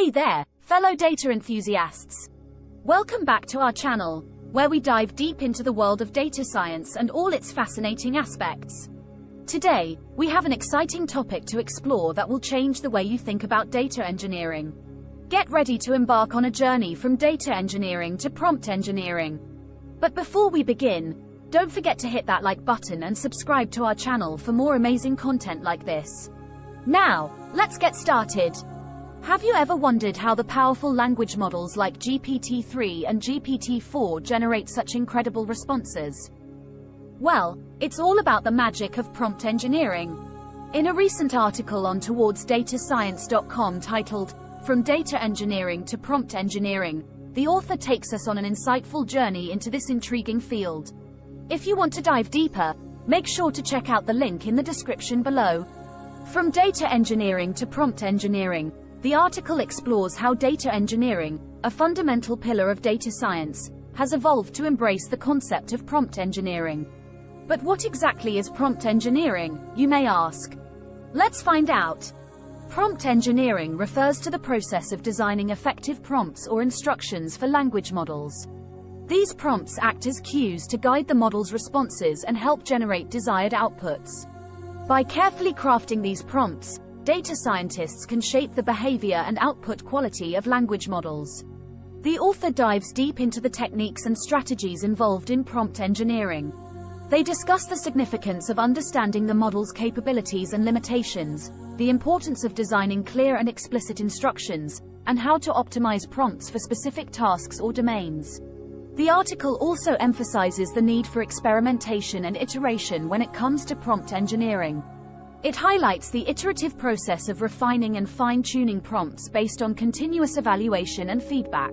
Hey there, fellow data enthusiasts. Welcome back to our channel, where we dive deep into the world of data science and all its fascinating aspects. Today, we have an exciting topic to explore that will change the way you think about data engineering. Get ready to embark on a journey from data engineering to prompt engineering. But before we begin, don't forget to hit that like button and subscribe to our channel for more amazing content like this. Now, let's get started. Have you ever wondered how the powerful language models like GPT-3 and GPT-4 generate such incredible responses? Well, it's all about the magic of prompt engineering. In a recent article on towardsdatascience.com titled, "From Data Engineering to Prompt Engineering," the author takes us on an insightful journey into this intriguing field. If you want to dive deeper, make sure to check out the link in the description below. From data engineering to prompt engineering, the article explores how data engineering, a fundamental pillar of data science, has evolved to embrace the concept of prompt engineering. But what exactly is prompt engineering, you may ask? Let's find out. Prompt engineering refers to the process of designing effective prompts or instructions for language models. These prompts act as cues to guide the model's responses and help generate desired outputs. By carefully crafting these prompts, data scientists can shape the behavior and output quality of language models. The author dives deep into the techniques and strategies involved in prompt engineering. They discuss the significance of understanding the model's capabilities and limitations, the importance of designing clear and explicit instructions, and how to optimize prompts for specific tasks or domains. The article also emphasizes the need for experimentation and iteration when it comes to prompt engineering. It highlights the iterative process of refining and fine-tuning prompts based on continuous evaluation and feedback.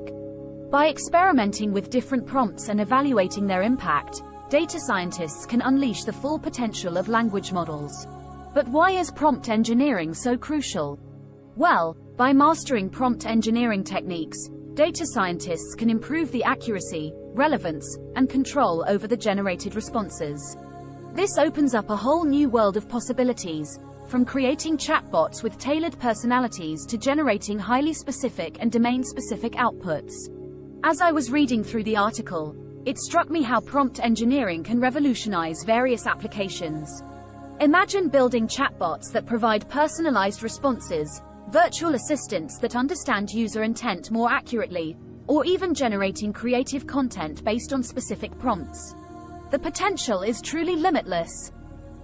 By experimenting with different prompts and evaluating their impact, data scientists can unleash the full potential of language models. But why is prompt engineering so crucial? Well, by mastering prompt engineering techniques, data scientists can improve the accuracy, relevance, and control over the generated responses. This opens up a whole new world of possibilities, from creating chatbots with tailored personalities to generating highly specific and domain-specific outputs. As I was reading through the article, it struck me how prompt engineering can revolutionize various applications. Imagine building chatbots that provide personalized responses, virtual assistants that understand user intent more accurately, or even generating creative content based on specific prompts. The potential is truly limitless.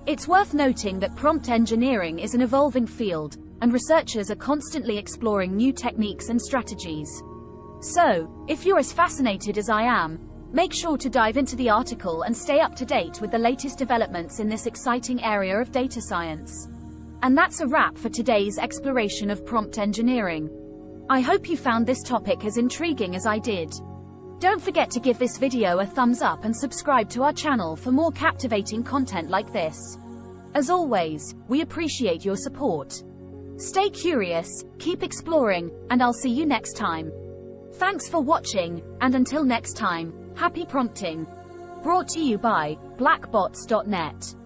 It's worth noting that prompt engineering is an evolving field, and researchers are constantly exploring new techniques and strategies. So, if you're as fascinated as I am, make sure to dive into the article and stay up to date with the latest developments in this exciting area of data science. And that's a wrap for today's exploration of prompt engineering. I hope you found this topic as intriguing as I did. Don't forget to give this video a thumbs up and subscribe to our channel for more captivating content like this. As always, we appreciate your support. Stay curious, keep exploring, and I'll see you next time. Thanks for watching, and until next time, happy prompting. Brought to you by BlackBots.net.